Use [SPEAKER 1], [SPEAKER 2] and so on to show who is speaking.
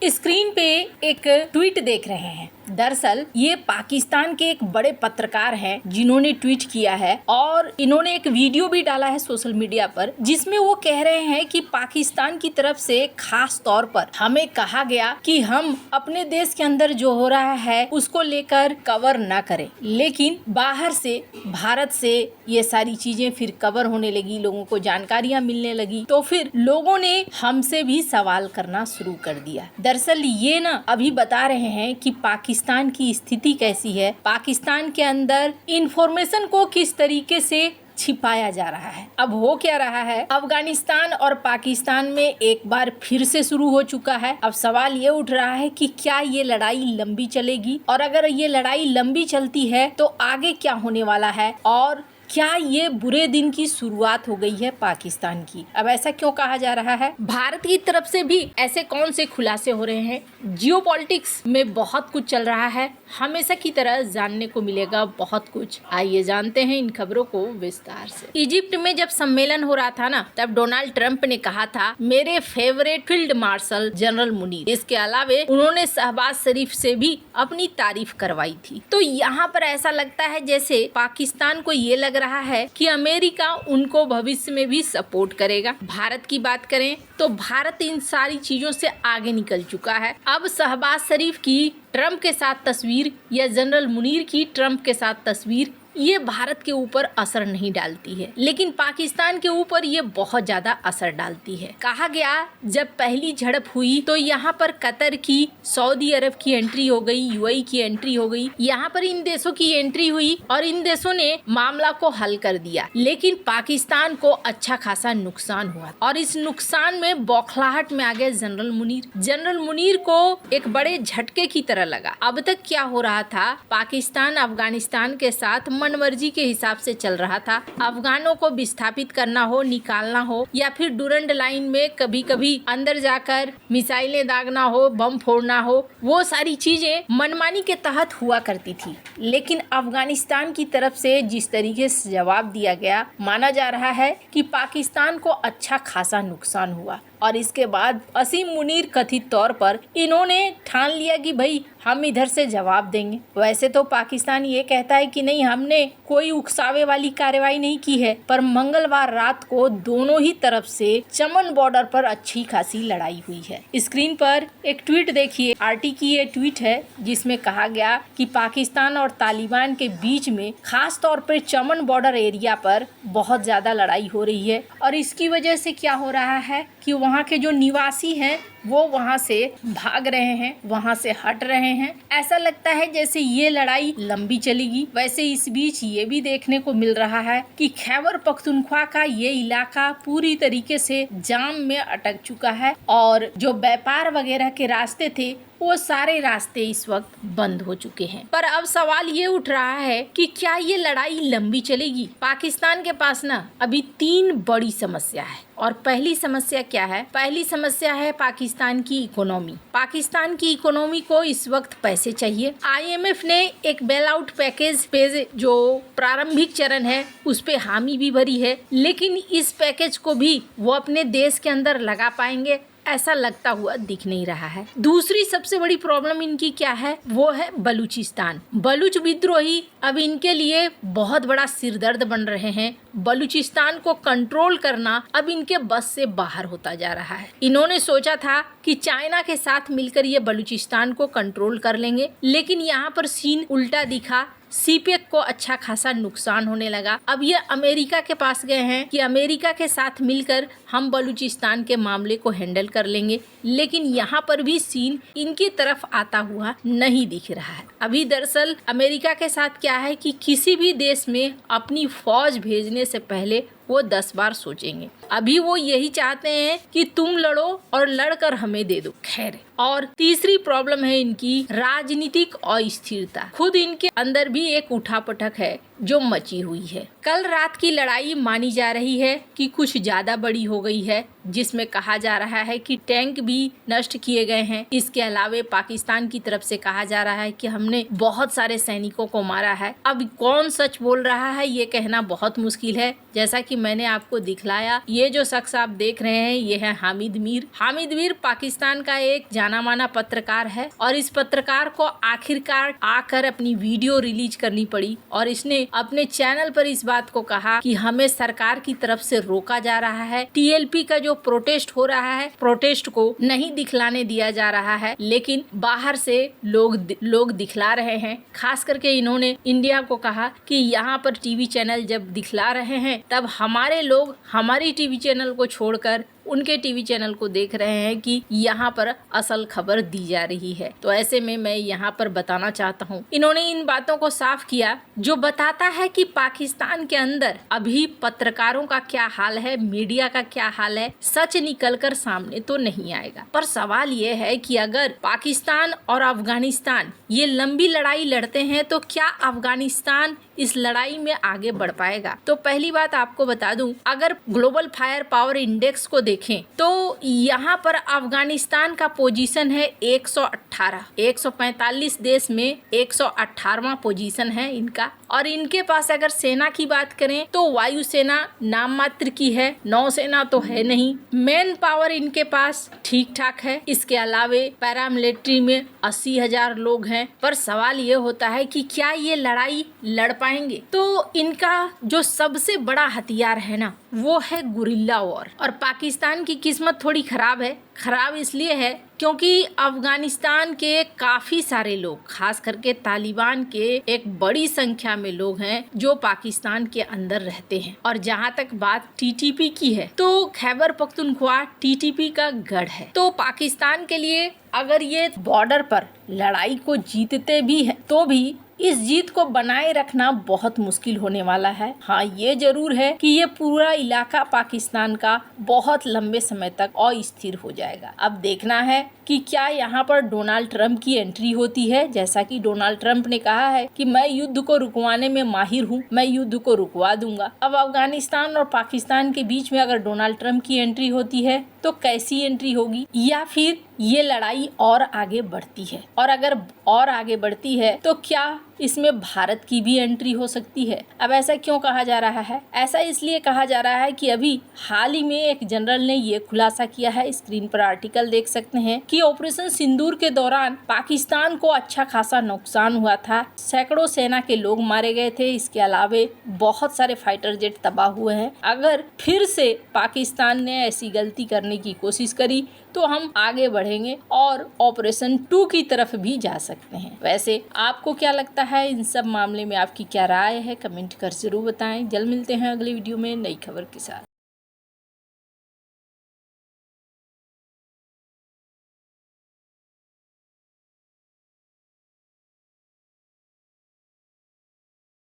[SPEAKER 1] Screen पे एक tweet देख रहे हैं। दरअसल ये पाकिस्तान के एक बड़े पत्रकार हैं जिन्होंने ट्वीट किया है और इन्होंने एक वीडियो भी डाला है सोशल मीडिया पर, जिसमें वो कह रहे हैं कि पाकिस्तान की तरफ से खास तौर पर हमें कहा गया कि हम अपने देश के अंदर जो हो रहा है उसको लेकर कवर ना करें, लेकिन बाहर से भारत से ये सारी चीजें फिर कवर होने लगी, लोगों को जानकारियां मिलने लगी, तो फिर लोगों ने हमसे भी सवाल करना शुरू कर दिया। दरअसल ये ना अभी बता रहे हैं कि पाकिस्तान की स्थिति कैसी है, पाकिस्तान के अंदर इंफॉर्मेशन को किस तरीके से छिपाया जा रहा है। अब हो क्या रहा है, अफगानिस्तान और पाकिस्तान में एक बार फिर से शुरू हो चुका है। अब सवाल ये उठ रहा है कि क्या ये लड़ाई लंबी चलेगी, और अगर ये लड़ाई लंबी चलती है तो आगे क्या होने वाला है, और क्या ये बुरे दिन की शुरुआत हो गई है पाकिस्तान की। अब ऐसा क्यों कहा जा रहा है? भारत की तरफ से भी ऐसे कौन से खुलासे हो रहे हैं? जियोपॉलिटिक्स में बहुत कुछ चल रहा है, हमेशा की तरह जानने को मिलेगा बहुत कुछ। आइए जानते हैं इन खबरों को विस्तार से। इजिप्ट में जब सम्मेलन हो रहा था ना, तब डोनाल्ड ट्रंप ने कहा था मेरे favourite field marshal general Munir. इसके अलावे उन्होंने शहबाज शरीफ से भी अपनी तारीफ करवाई थी। तो यहाँ पर ऐसा लगता है जैसे पाकिस्तान को ये लग रहा है कि अमेरिका उनको भविष्य में भी सपोर्ट करेगा। भारत की बात करें तो भारत इन सारी चीजों से आगे निकल चुका है। अब शहबाज शरीफ की ट्रंप के साथ तस्वीर या जनरल मुनीर की ट्रंप के साथ तस्वीर ये भारत के ऊपर असर नहीं डालती है, लेकिन पाकिस्तान के ऊपर ये बहुत ज्यादा असर डालती है। कहा गया जब पहली झड़प हुई तो यहाँ पर कतर की, सऊदी अरब की एंट्री हो गई, यूएई की एंट्री हो गई, यहाँ पर इन देशों की एंट्री हुई और इन देशों ने मामला को हल कर दिया, लेकिन पाकिस्तान को अच्छा खासा नुकसान हुआ और इस नुकसान में बौखलाहट में आ गए जनरल मुनीर। जनरल मुनीर को एक बड़े झटके की तरह लगा। अब तक क्या हो रहा था, पाकिस्तान अफगानिस्तान के साथ मनमर्जी के हिसाब से चल रहा था। अफगानों को विस्थापित करना हो, निकालना हो, या फिर डुरंड लाइन में कभी कभी अंदर जाकर मिसाइलें दागना हो, बम फोड़ना हो, वो सारी चीजें मनमानी के तहत हुआ करती थी। लेकिन अफगानिस्तान की तरफ से जिस तरीके से जवाब दिया गया, माना जा रहा है कि पाकिस्तान को अच्छा खासा नुकसान हुआ। और इसके बाद असीम मुनीर कथित तौर पर इन्होंने ठान लिया कि भाई हम इधर से जवाब देंगे। वैसे तो पाकिस्तान ये कहता है कि नहीं, हमने कोई उकसावे वाली कार्रवाई नहीं की है, पर मंगलवार रात को दोनों ही तरफ से चमन बॉर्डर पर अच्छी खासी लड़ाई हुई है। स्क्रीन पर एक ट्वीट देखिए, आरटी की ये ट्वीट है जिसमें कहा गया कि पाकिस्तान और तालिबान के बीच में खास तौर पर चमन बॉर्डर एरिया पर बहुत ज्यादा लड़ाई हो रही है और इसकी वजह से क्या हो रहा है कि वहाँ के जो निवासी हैं वो वहाँ से भाग रहे हैं, वहाँ से हट रहे हैं। ऐसा लगता है जैसे ये लड़ाई लंबी चलेगी। वैसे इस बीच ये भी देखने को मिल रहा है कि खैबर पख्तूनख्वा का ये इलाका पूरी तरीके से जाम में अटक चुका है और जो व्यापार वगैरह के रास्ते थे वो सारे रास्ते इस वक्त बंद हो चुके हैं। पर अब सवाल ये उठ रहा है कि क्या ये लड़ाई लंबी चलेगी? पाकिस्तान के पास ना अभी 3 बड़ी समस्या है और पहली समस्या क्या है? पहली समस्या है पाकिस्तान की इकोनॉमी। पाकिस्तान की इकोनॉमी को इस वक्त पैसे चाहिए। आईएमएफ ने एक बेल आउट पैकेज पे जो प्रारंभिक चरण है उस पे हामी भी भरी है, लेकिन इस पैकेज को भी वो अपने देश के अंदर लगा पाएंगे ऐसा लगता हुआ दिख नहीं रहा है। दूसरी सबसे बड़ी प्रॉब्लम इनकी क्या है, वो है बलूचिस्तान। बलूच विद्रोही अब इनके लिए बहुत बड़ा सिरदर्द बन रहे हैं। बलूचिस्तान को कंट्रोल करना अब इनके बस से बाहर होता जा रहा है। इन्होंने सोचा था कि चाइना के साथ मिलकर ये बलूचिस्तान को कंट्रोल कर लेंगे, लेकिन यहाँ पर सीन उल्टा दिखा। सीपेक को अच्छा खासा नुकसान होने लगा। अब ये अमेरिका के पास गए हैं कि अमेरिका के साथ मिलकर हम बलूचिस्तान के मामले को हैंडल कर लेंगे, लेकिन यहाँ पर भी सीन इनकी तरफ आता हुआ नहीं दिख रहा है। अभी दरअसल अमेरिका के साथ क्या है कि किसी भी देश में अपनी फौज भेजने से पहले वो 10 बार सोचेंगे। अभी वो यही चाहते हैं कि तुम लड़ो और लड़कर हमें दे दो। खैर, और तीसरी प्रॉब्लम है इनकी राजनीतिक अस्थिरता। खुद इनके अंदर भी एक उठापटक है जो मची हुई है। कल रात की लड़ाई मानी जा रही है कि कुछ ज्यादा बड़ी हो गई है, जिसमें कहा जा रहा है कि टैंक भी नष्ट किए गए हैं। इसके अलावे पाकिस्तान की तरफ से कहा जा रहा है कि हमने बहुत सारे सैनिकों को मारा है। अब कौन सच बोल रहा है ये कहना बहुत मुश्किल है। जैसा कि मैंने आपको दिखलाया, ये जो शख्स आप देख रहे हैं ये है हामिद मीर। हामिद मीर पाकिस्तान का एक जाना माना पत्रकार है और इस पत्रकार को आखिरकार आकर अपनी वीडियो रिलीज करनी पड़ी और इसने अपने चैनल पर इस बात को कहा कि हमें सरकार की तरफ से रोका जा रहा है। टीएलपी का जो प्रोटेस्ट हो रहा है, प्रोटेस्ट को नहीं दिखलाने दिया जा रहा है, लेकिन बाहर से लोग दिखला रहे हैं। खास करके इन्होंने इंडिया को कहा कि यहाँ पर टीवी चैनल जब दिखला रहे हैं तब हमारे लोग हमारी टीवी चैनल को छोड़कर उनके टीवी चैनल को देख रहे हैं कि यहाँ पर असल खबर दी जा रही है। तो ऐसे में मैं यहाँ पर बताना चाहता हूँ, इन्होंने इन बातों को साफ किया जो बताता है कि पाकिस्तान के अंदर अभी पत्रकारों का क्या हाल है, मीडिया का क्या हाल है, सच निकलकर सामने तो नहीं आएगा। पर सवाल ये है कि अगर पाकिस्तान और अफगानिस्तान ये लंबी लड़ाई लड़ते हैं तो क्या अफगानिस्तान इस लड़ाई में आगे बढ़ पाएगा? तो पहली बात आपको बता दूं, अगर ग्लोबल फायर पावर इंडेक्स को देखें तो यहाँ पर अफगानिस्तान का पोजीशन है 118। 145 देश में 118वां पोजीशन है इनका। और इनके पास अगर सेना की बात करें तो वायुसेना नाम मात्र की है, नौसेना तो है नहीं। मैन पावर इनके पास ठीक ठाक है। इसके अलावे पैरामिलिट्री में 80,000 लोग हैं। पर सवाल ये होता है कि क्या ये लड़ाई लड़ पाएंगे? तो इनका जो सबसे बड़ा हथियार है ना, वो है गुरिल्ला वॉर। और पाकिस्तान की किस्मत थोड़ी खराब है। खराब इसलिए है क्योंकि अफगानिस्तान के काफी सारे लोग, खास करके तालिबान के एक बड़ी संख्या में लोग हैं जो पाकिस्तान के अंदर रहते हैं। और जहां तक बात टीटीपी की है तो खैबर पख्तूनख्वा टीटीपी का गढ़ है। तो पाकिस्तान के लिए अगर ये बॉर्डर पर लड़ाई को जीतते भी है तो भी इस जीत को बनाए रखना बहुत मुश्किल होने वाला है। हाँ, ये जरूर है कि ये पूरा इलाका पाकिस्तान का बहुत लंबे समय तक अस्थिर हो जाएगा। अब देखना है कि क्या यहाँ पर डोनाल्ड ट्रंप की एंट्री होती है। जैसा कि डोनाल्ड ट्रंप ने कहा है कि मैं युद्ध को रुकवाने में माहिर हूँ, मैं युद्ध को रुकवा दूंगा। अब अफगानिस्तान और पाकिस्तान के बीच में अगर डोनाल्ड ट्रंप की एंट्री होती है तो कैसी एंट्री होगी, या फिर ये लड़ाई और आगे बढ़ती है? और अगर और आगे बढ़ती है तो क्या इसमें भारत की भी एंट्री हो सकती है? अब ऐसा क्यों कहा जा रहा है? ऐसा इसलिए कहा जा रहा है कि अभी हाल ही में एक जनरल ने ये खुलासा किया है, स्क्रीन पर आर्टिकल देख सकते हैं, कि ऑपरेशन सिंदूर के दौरान पाकिस्तान को अच्छा खासा नुकसान हुआ था। सैकड़ों सेना के लोग मारे गए थे। इसके अलावे बहुत सारे फाइटर जेट तबाह हुए हैं। अगर फिर से पाकिस्तान ने ऐसी गलती करने की कोशिश करी तो हम आगे बढ़ेंगे और ऑपरेशन 2 की तरफ भी जा सकते हैं। वैसे आपको क्या लगता है इन सब मामले में? आपकी क्या राय है? कमेंट कर जरूर बताएं। जल्द मिलते हैं अगली वीडियो में नई खबर के साथ।